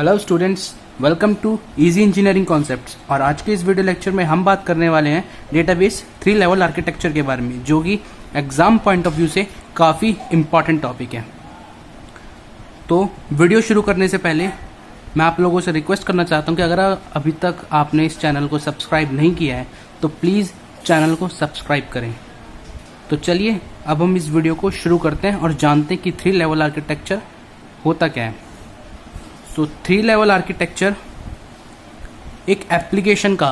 Hello students, welcome to easy engineering concepts. और आज के इस वीडियो लेक्चर में हम बात करने वाले हैं डेटाबेस 3 लेवल आर्किटेक्चर के बारे में, जो कि एग्जाम पॉइंट ऑफ व्यू से काफ़ी इम्पॉर्टेंट टॉपिक है। तो वीडियो शुरू करने से पहले मैं आप लोगों से रिक्वेस्ट करना चाहता हूं कि अगर अभी तक आपने इस चैनल को सब्सक्राइब नहीं किया है तो प्लीज़ चैनल को सब्सक्राइब करें। तो चलिए अब हम इस वीडियो को शुरू करते हैं और जानते हैं कि 3 लेवल आर्किटेक्चर होता क्या है। तो 3 लेवल आर्किटेक्चर एक एप्लीकेशन का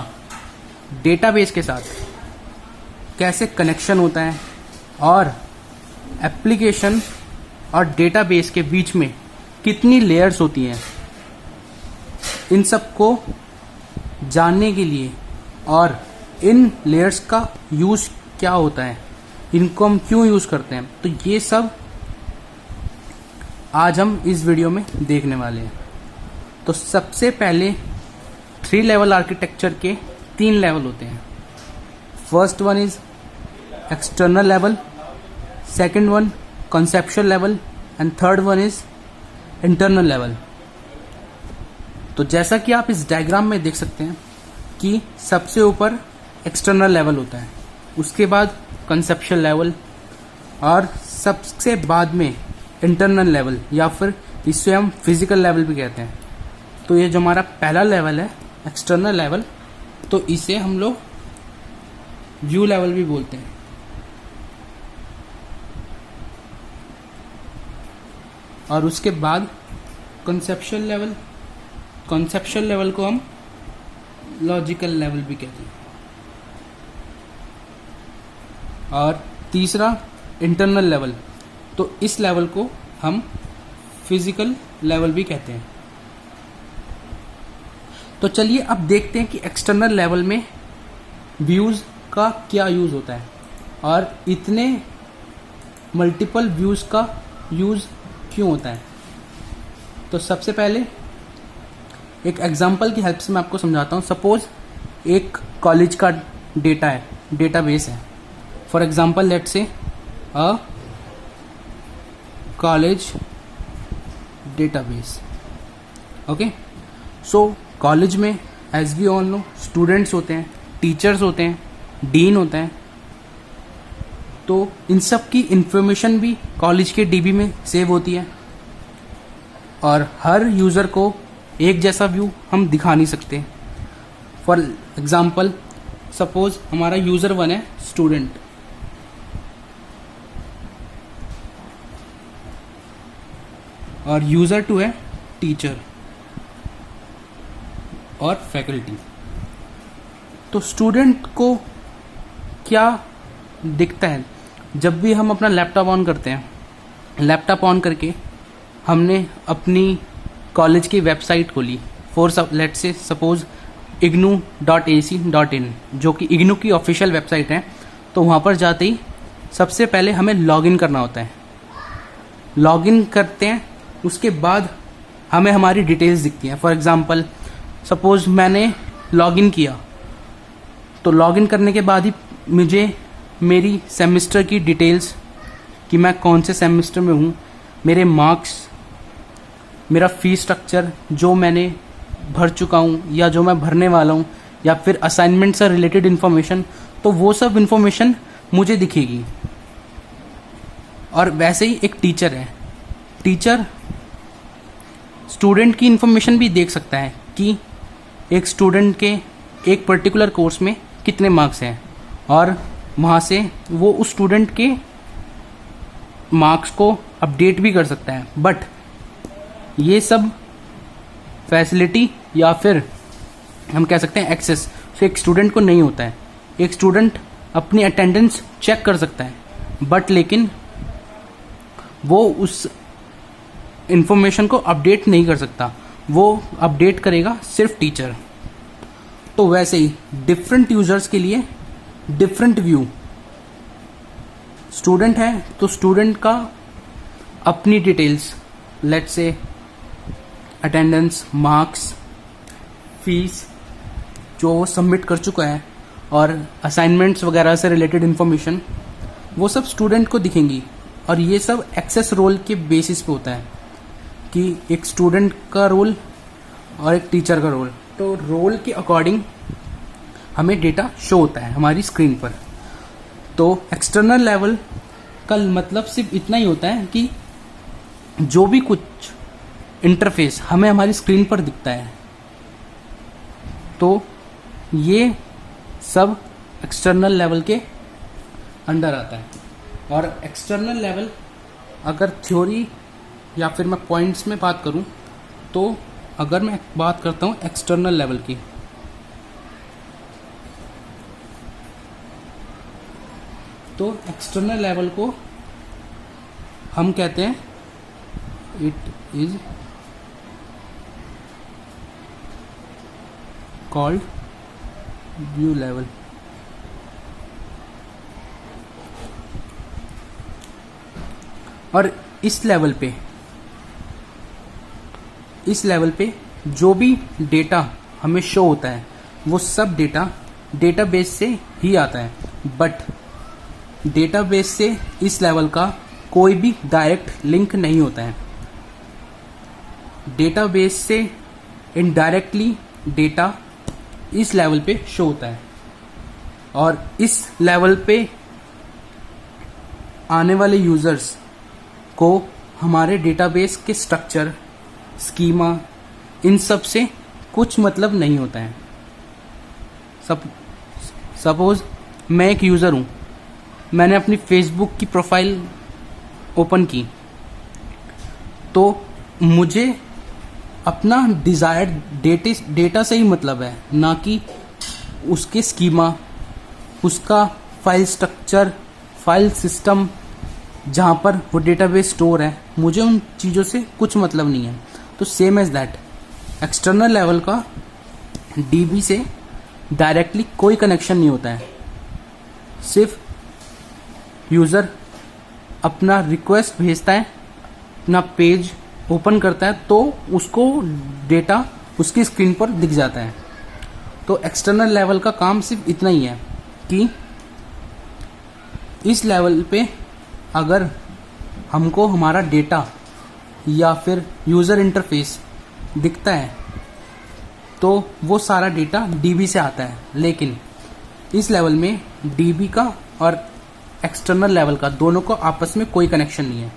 डेटाबेस के साथ कैसे कनेक्शन होता है और एप्लीकेशन और डेटाबेस के बीच में कितनी लेयर्स होती हैं, इन सब को जानने के लिए और इन लेयर्स का यूज़ क्या होता है, इनको हम क्यों यूज़ करते हैं, तो ये सब आज हम इस वीडियो में देखने वाले हैं। तो सबसे पहले 3 लेवल आर्किटेक्चर के 3 लेवल होते हैं। First one is external level, second one conceptual level and third one is internal level. तो जैसा कि आप इस डायग्राम में देख सकते हैं कि सबसे ऊपर एक्सटर्नल लेवल होता है, उसके बाद कॉन्सेप्चुअल लेवल और सबसे बाद में इंटरनल लेवल, या फिर इसे हम फिजिकल लेवल भी कहते हैं। तो ये जो हमारा पहला लेवल है एक्सटर्नल लेवल, तो इसे हम लोग व्यू लेवल भी बोलते हैं। और उसके बाद कॉन्सेप्चुअल लेवल, कॉन्सेप्चुअल लेवल को हम लॉजिकल लेवल भी कहते हैं। और तीसरा इंटरनल लेवल, तो इस लेवल को हम फिजिकल लेवल भी कहते हैं। तो चलिए अब देखते हैं कि एक्सटर्नल लेवल में व्यूज़ का क्या यूज़ होता है और इतने मल्टीपल व्यूज़ का यूज़ क्यों होता है। तो सबसे पहले एक एग्जांपल की हेल्प से मैं आपको समझाता हूँ। सपोज एक कॉलेज का डेटा है, डेटाबेस है। For example let's say a college database. Okay, so college में as we all know students होते हैं, टीचर्स होते हैं, डीन होते हैं। तो इन सब की इंफॉर्मेशन भी कॉलेज के डीबी में सेव होती है और हर यूज़र को एक जैसा व्यू हम दिखा नहीं सकते। फॉर एग्जांपल सपोज हमारा यूज़र 1 है स्टूडेंट, और यूज़र 2 है टीचर और फैकल्टी। तो स्टूडेंट को क्या दिखता है जब भी हम अपना लैपटॉप ऑन करते हैं? लैपटॉप ऑन करके हमने अपनी कॉलेज की वेबसाइट खोली, for let's say suppose ignou.ac.in, जो कि इग्नू की ऑफिशियल वेबसाइट है। तो वहाँ पर जाते ही सबसे पहले हमें लॉगिन करना होता है। लॉगिन करते हैं, उसके बाद हमें हमारी डिटेल्स दिखती हैं। फॉर एग्जांपल सपोज मैंने लॉगिन किया, तो लॉगिन करने के बाद ही मुझे मेरी सेमेस्टर की डिटेल्स कि मैं कौन से सेमेस्टर में हूँ, मेरे मार्क्स, मेरा फीस स्ट्रक्चर जो मैंने भर चुका हूँ या जो मैं भरने वाला हूँ, या फिर असाइनमेंट से रिलेटेड इन्फॉर्मेशन, तो वो सब इन्फॉर्मेशन मुझे दिखेगी। और वैसे ही एक टीचर है, टीचर स्टूडेंट की इन्फॉर्मेशन भी देख सकता है कि एक स्टूडेंट के एक पर्टिकुलर कोर्स में कितने मार्क्स हैं, और वहाँ से वो उस स्टूडेंट के मार्क्स को अपडेट भी कर सकता है। बट ये सब फैसिलिटी या फिर हम कह सकते हैं एक्सेस तो एक स्टूडेंट को नहीं होता है। एक स्टूडेंट अपनी अटेंडेंस चेक कर सकता है, बट लेकिन वो उस इंफॉर्मेशन को अपडेट नहीं कर सकता, वो अपडेट करेगा सिर्फ टीचर। तो वैसे ही डिफरेंट यूजर्स के लिए डिफरेंट व्यू। स्टूडेंट है तो स्टूडेंट का अपनी details, let's say attendance, marks, fees जो वो सबमिट कर चुका है, और असाइनमेंट्स वगैरह से रिलेटेड इन्फॉर्मेशन, वो सब स्टूडेंट को दिखेंगी। और ये सब एक्सेस रोल के बेसिस पे होता है कि एक स्टूडेंट का रोल और एक टीचर का रोल। तो रोल के अकॉर्डिंग हमें डेटा शो होता है हमारी स्क्रीन पर। तो एक्सटर्नल लेवल का मतलब सिर्फ इतना ही होता है कि जो भी कुछ इंटरफेस हमें हमारी स्क्रीन पर दिखता है, तो ये सब एक्सटर्नल लेवल के अंडर आता है। और एक्सटर्नल लेवल अगर थ्योरी या फिर मैं पॉइंट्स में बात करूं, तो अगर मैं बात करता हूं एक्सटर्नल लेवल की, तो एक्सटर्नल लेवल को हम कहते हैं it is called view level. और इस लेवल पे जो भी डेटा हमें शो होता है वो सब डेटा डेटाबेस से ही आता है। बट डेटाबेस से इस लेवल का कोई भी डायरेक्ट लिंक नहीं होता है। डेटाबेस से इनडायरेक्टली डेटा इस लेवल पे शो होता है, और इस लेवल पे आने वाले यूजर्स को हमारे डेटाबेस के स्ट्रक्चर, स्कीमा, इन सब से कुछ मतलब नहीं होता है। सपोज मैं एक यूज़र हूँ, मैंने अपनी फेसबुक की प्रोफाइल ओपन की, तो मुझे अपना डिज़ायर्ड डेटा से ही मतलब है, ना कि उसके स्कीमा, उसका फाइल स्ट्रक्चर, फाइल सिस्टम जहाँ पर वो डेटाबेस स्टोर है, मुझे उन चीज़ों से कुछ मतलब नहीं है। तो same as that external level का डीबी से डायरेक्टली कोई कनेक्शन नहीं होता है। सिर्फ यूज़र अपना रिक्वेस्ट भेजता है, अपना पेज ओपन करता है, तो उसको डेटा उसकी स्क्रीन पर दिख जाता है। तो एक्सटर्नल लेवल का काम सिर्फ इतना ही है कि इस लेवल पे अगर हमको हमारा डेटा या फिर यूज़र इंटरफेस दिखता है, तो वो सारा डेटा डीबी से आता है। लेकिन इस लेवल में डीबी का और एक्सटर्नल लेवल का दोनों को आपस में कोई कनेक्शन नहीं है।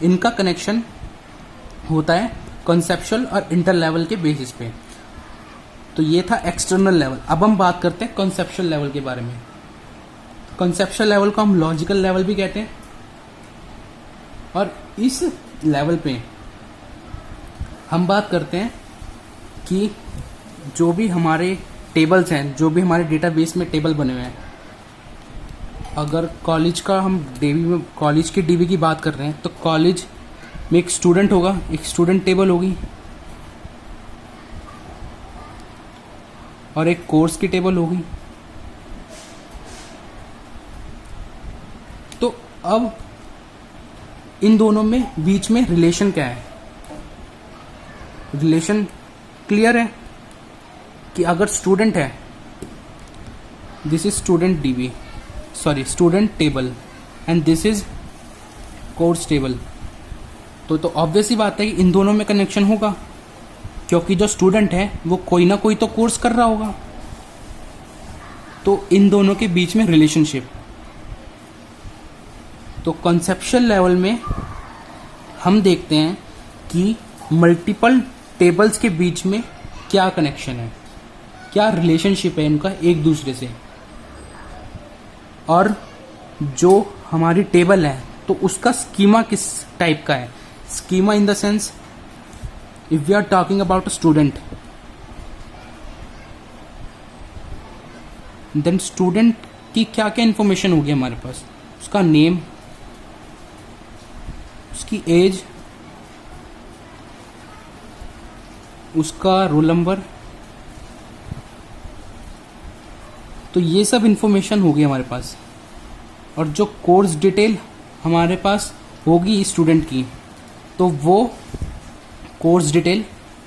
इनका कनेक्शन होता है कॉन्सेप्चुअल और इंटर लेवल के बेसिस पे। तो ये था एक्सटर्नल लेवल। अब हम बात करते हैं कॉन्सेप्चुअल लेवल के बारे में। कॉन्सेप्चुअल लेवल को हम लॉजिकल लेवल भी कहते हैं। और इस लेवल पे हम बात करते हैं कि जो भी हमारे टेबल्स हैं, जो भी हमारे डेटाबेस में टेबल बने हुए हैं, अगर कॉलेज का हम कॉलेज की डीबी की बात कर रहे हैं, तो कॉलेज में एक स्टूडेंट होगा, एक स्टूडेंट टेबल होगी और एक कोर्स की टेबल होगी। तो अब इन दोनों में बीच में रिलेशन क्या है? रिलेशन क्लियर है कि अगर स्टूडेंट है, this is student dB, sorry student table, and this is course table, तो ऑब्वियस ही बात है कि इन दोनों में कनेक्शन होगा, क्योंकि जो स्टूडेंट है वो कोई ना कोई तो कोर्स कर रहा होगा। तो इन दोनों के बीच में रिलेशनशिप। तो कॉन्सेप्चुअल लेवल में हम देखते हैं कि मल्टीपल टेबल्स के बीच में क्या कनेक्शन है, क्या रिलेशनशिप है इनका एक दूसरे से, और जो हमारी टेबल है तो उसका स्कीमा किस टाइप का है। Schema in the sense, if we are talking about a student, then student की क्या क्या इंफॉर्मेशन होगी हमारे पास? उसका नेम, उसकी एज, उसका रोल नंबर, तो ये सब इंफॉर्मेशन होगी हमारे पास। और जो कोर्स डिटेल हमारे पास होगी स्टूडेंट की, तो वो कोर्स डिटेल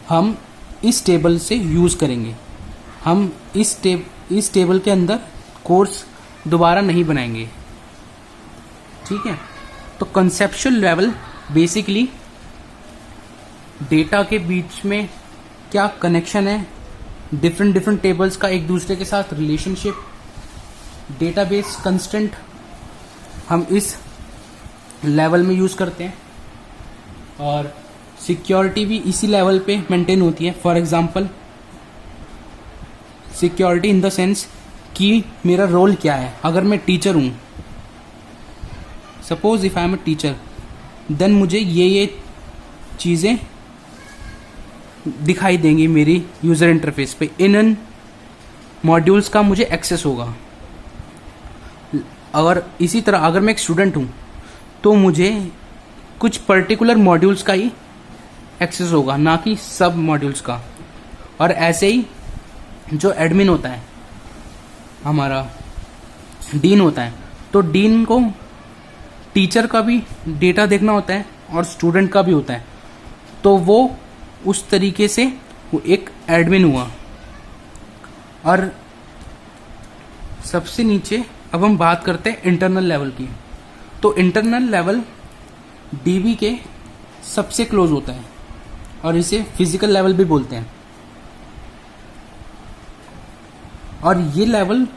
हम इस टेबल से यूज़ करेंगे। हम इस टेबल के अंदर कोर्स दोबारा नहीं बनाएंगे, ठीक है। तो कंसेप्चुअल लेवल बेसिकली डेटा के बीच में क्या कनेक्शन है, डिफरेंट डिफरेंट टेबल्स का एक दूसरे के साथ रिलेशनशिप, डेटाबेस कंस्टेंट हम इस लेवल में यूज़ करते हैं और सिक्योरिटी भी इसी लेवल पे मेंटेन होती है। For example security in the sense कि मेरा रोल क्या है। अगर मैं टीचर हूँ, suppose if I am a teacher, then मुझे ये चीज़ें दिखाई देंगी मेरी यूज़र इंटरफेस पे। इन मॉड्यूल्स का मुझे एक्सेस होगा। और इसी तरह अगर मैं एक स्टूडेंट हूँ तो मुझे कुछ पर्टिकुलर मॉड्यूल्स का ही एक्सेस होगा, ना कि सब मॉड्यूल्स का। और ऐसे ही जो एडमिन होता है, हमारा डीन होता है, तो डीन को टीचर का भी डेटा देखना होता है और स्टूडेंट का भी होता है। तो वो उस तरीके से वो एक एडमिन हुआ। और सबसे नीचे अब हम बात करते हैं इंटरनल लेवल की। तो इंटरनल लेवल डीबी के सबसे क्लोज होता है और इसे फिजिकल लेवल भी बोलते हैं। और ये लेवल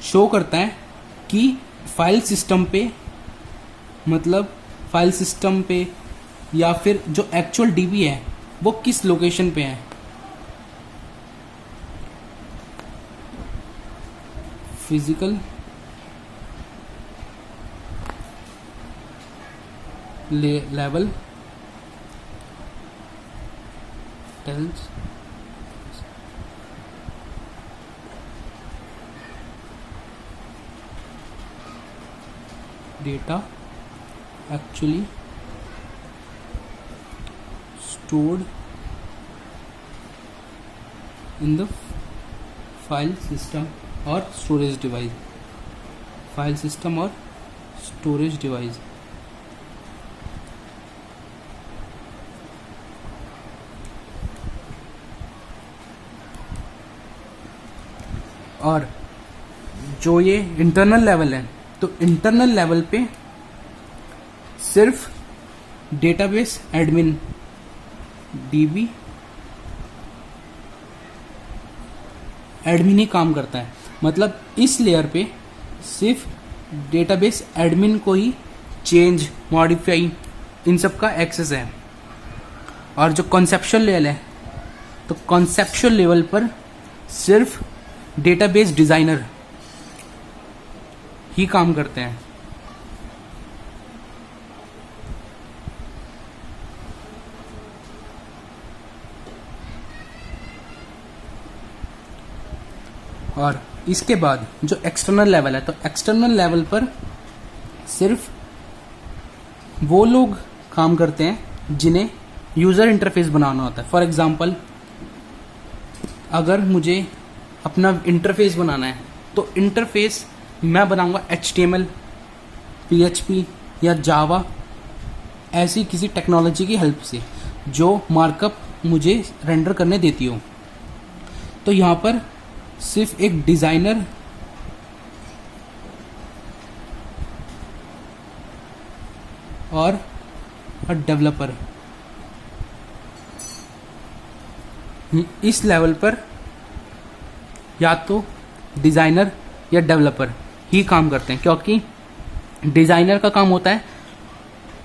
शो करता है कि फाइल सिस्टम पे, मतलब फाइल सिस्टम पे या फिर जो एक्चुअल डीबी है वो किस लोकेशन पे है। Physical level tells data actually stored in the file system or storage device. File system or storage device. और जो ये इंटरनल लेवल है, तो इंटरनल लेवल पे सिर्फ डेटाबेस एडमिन डीबी एडमिन ही काम करता है। मतलब इस लेयर पे सिर्फ डेटाबेस एडमिन को ही चेंज, मॉडिफाई, इन सब का एक्सेस है। और जो कॉन्सेप्चुअल लेवल है, तो कॉन्सेप्चुअल लेवल पर सिर्फ डेटाबेस डिजाइनर ही काम करते हैं। और इसके बाद जो एक्सटर्नल लेवल है, तो एक्सटर्नल लेवल पर सिर्फ वो लोग काम करते हैं जिन्हें यूज़र इंटरफेस बनाना होता है। फॉर एग्जांपल अगर मुझे अपना इंटरफेस बनाना है तो इंटरफेस मैं बनाऊंगा HTML, PHP या जावा, ऐसी किसी टेक्नोलॉजी की हेल्प से जो मार्कअप मुझे रेंडर करने देती हो। तो यहाँ पर सिर्फ एक डिज़ाइनर और डेवलपर इस लेवल पर या तो डिज़ाइनर या डेवलपर ही काम करते हैं, क्योंकि डिज़ाइनर का काम होता है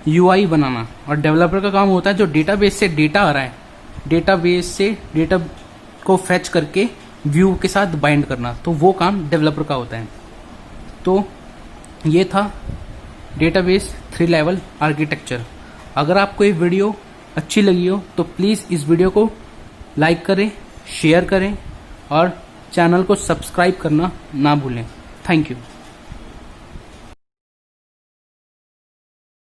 UI बनाना और डेवलपर का काम होता है जो डेटाबेस से डेटा आ रहा है, डेटाबेस से डेटा को फैच करके व्यू के साथ बाइंड करना, तो वो काम डेवलपर का होता है। तो ये था डेटाबेस 3 लेवल आर्किटेक्चर। अगर आपको ये वीडियो अच्छी लगी हो तो प्लीज़ इस वीडियो को लाइक करें, शेयर करें और चैनल को सब्सक्राइब करना ना भूलें। Thank you.